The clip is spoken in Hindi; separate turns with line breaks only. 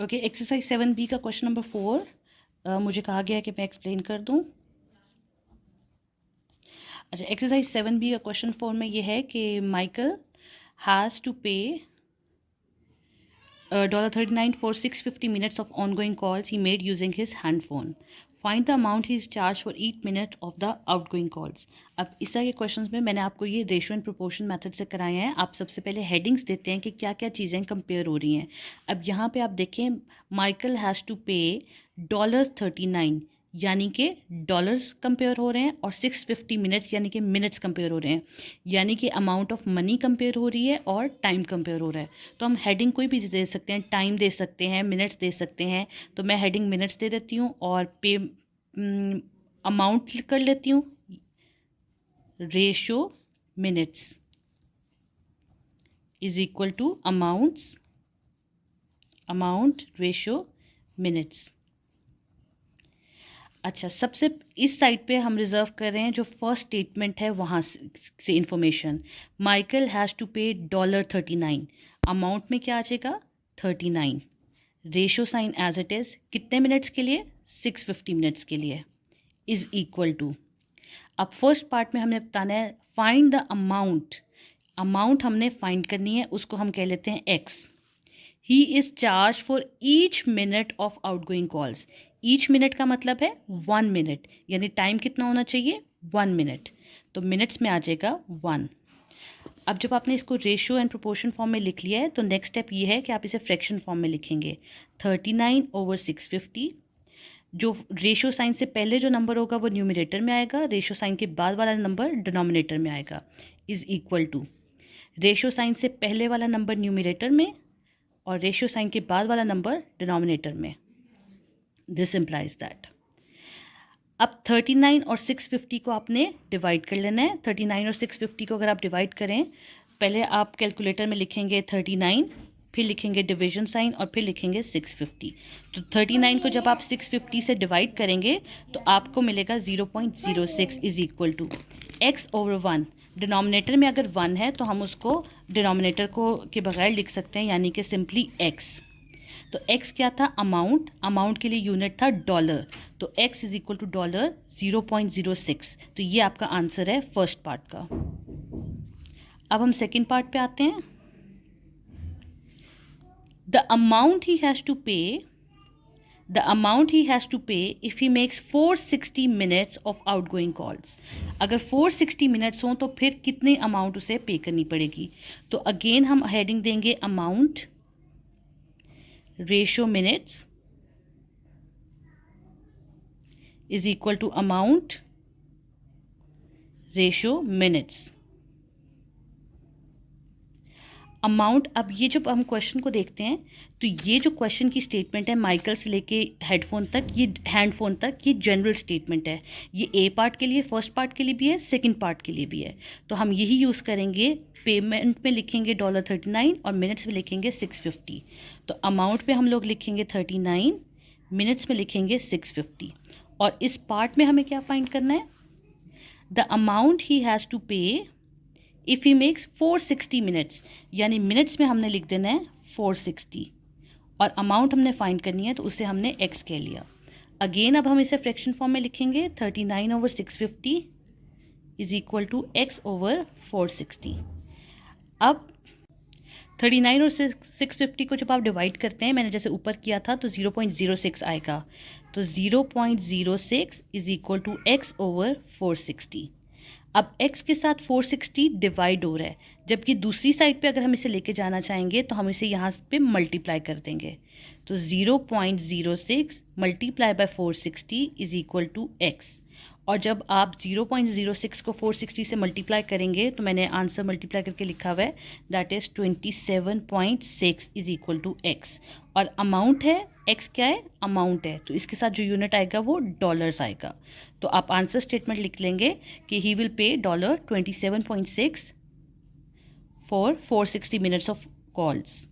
ओके, एक्सरसाइज 7B का क्वेश्चन नंबर 4 मुझे कहा गया है कि मैं एक्सप्लेन कर दूं। अच्छा, एक्सरसाइज 7B का क्वेश्चन 4 में ये है कि माइकल हैज़ टू पे $39 for 650 minutes of ongoing calls he made using his hand phone. Find the amount he is charged for each minute of the outgoing calls. अब इस तरह के क्वेश्चंस में मैंने आपको ये रेशियो एंड प्रोपोर्शन मेथड से कराए हैं। आप सबसे पहले हेडिंग्स देते हैं कि क्या क्या चीज़ें कंपेयर हो रही हैं। अब यहाँ पे आप देखें, माइकल हैज़ टू पे $39 यानी कि डॉलर्स कंपेयर हो रहे हैं और 650 मिनट्स यानी कि मिनट्स कंपेयर हो रहे हैं, यानी कि अमाउंट ऑफ मनी कंपेयर हो रही है और टाइम कंपेयर हो रहा है। तो हम हेडिंग कोई भी दे सकते हैं, टाइम दे सकते हैं, मिनट्स दे सकते हैं। तो मैं हेडिंग मिनट्स दे देती हूँ और पे अमाउंट कर लेती हूँ, ratio minutes is equal to amount ratio minutes. अच्छा, सबसे इस साइड पे हम रिज़र्व कर रहे हैं जो फर्स्ट स्टेटमेंट है वहाँ से इंफॉर्मेशन। माइकल हैज़ टू पे $39, अमाउंट में क्या आ जाएगा 39, ratio sign as it is कितने मिनट्स के लिए 650 मिनट्स के लिए, इज़ इक्वल टू। अब फर्स्ट पार्ट में हमने बताना है फाइंड द अमाउंट हमने फाइंड करनी है, उसको हम कह लेते हैं x. He is charge for each minute of outgoing calls. Each minute का मतलब है 1 मिनट, यानी टाइम कितना होना चाहिए 1 मिनट, तो मिनट्स में आ जाएगा 1। अब जब आपने इसको रेशियो एंड प्रोपोर्शन फॉर्म में लिख लिया है तो नेक्स्ट स्टेप ये है कि आप इसे फ्रैक्शन फॉर्म में लिखेंगे। 39/650, जो रेशियो साइन से पहले जो नंबर होगा वो न्यूमरेटर में आएगा, रेशियो साइन के बाद वाला नंबर डिनोमिनेटर में आएगा, is equal to ratio sign से पहले वाला नंबर न्यूमरेटर में और रेशियो साइन के बाद वाला नंबर डिनोमिनेटर में। This implies that. अब 39 और 650 को आपने डिवाइड कर लेना है। 39 और 650 को अगर आप डिवाइड करें, पहले आप कैलकुलेटर में लिखेंगे 39, फिर लिखेंगे डिवीजन साइन और फिर लिखेंगे 650। तो 39 को जब आप 650 से डिवाइड करेंगे तो आपको मिलेगा 0.06 is equal to x/1। Denominator में अगर 1 है तो हम उसको डिनोमिनेटर को के बगैर लिख सकते हैं, यानी कि सिंपली x। तो x क्या था, अमाउंट के लिए यूनिट था डॉलर, तो x इज इक्वल टू $0.06। तो ये आपका आंसर है फर्स्ट पार्ट का। अब हम सेकंड पार्ट पे आते हैं। The amount he has to pay if he makes 460 minutes of outgoing calls. अगर 460 मिनट्स हों तो फिर कितनी अमाउंट उसे पे करनी पड़ेगी। तो अगेन हम हेडिंग देंगे amount ratio minutes is equal to amount ratio minutes. Amount, अब ये जब हम क्वेश्चन को देखते हैं तो ये जो क्वेश्चन की स्टेटमेंट है माइकल से लेके हेडफोन तक, ये हैंडफोन तक, ये जनरल स्टेटमेंट है। ये ए पार्ट के लिए, फर्स्ट पार्ट के लिए भी है, सेकंड पार्ट के लिए भी है। तो हम यही यूज़ करेंगे। पेमेंट में लिखेंगे $39 और मिनट्स में लिखेंगे 650। तो अमाउंट पे हम लोग लिखेंगे 39, मिनट्स में लिखेंगे 650। और इस पार्ट में हमें क्या फाइंड करना है, the amount he has to pay if he makes 460 minutes, यानी मिनट्स में हमने लिख देना है 460 और अमाउंट हमने फाइंड करनी है तो उसे हमने x कह लिया। अगेन अब हम इसे फ्रैक्शन फॉर्म में लिखेंगे 39/650 इज इक्वल टू x/460। अब 39 और 650 को जब आप डिवाइड करते हैं, मैंने जैसे ऊपर किया था, तो 0.06 आएगा। तो 0.06 इज इक्वल टू x/460। अब x के साथ 460 डिवाइड हो रहा है, जबकि दूसरी साइड पे अगर हम इसे लेके जाना चाहेंगे तो हम इसे यहाँ पे मल्टीप्लाई कर देंगे। तो 0.06 multiply by 460 is equal to x। और जब आप 0.06 को 460 से मल्टीप्लाई करेंगे तो मैंने आंसर मल्टीप्लाई करके लिखा हुआ है, that is 27.6 is equal to x। और अमाउंट है, x क्या है, अमाउंट है, तो इसके साथ जो यूनिट आएगा वो डॉलर्स आएगा। तो आप आंसर स्टेटमेंट लिख लेंगे कि he will pay $27.6 for 460 minutes of calls.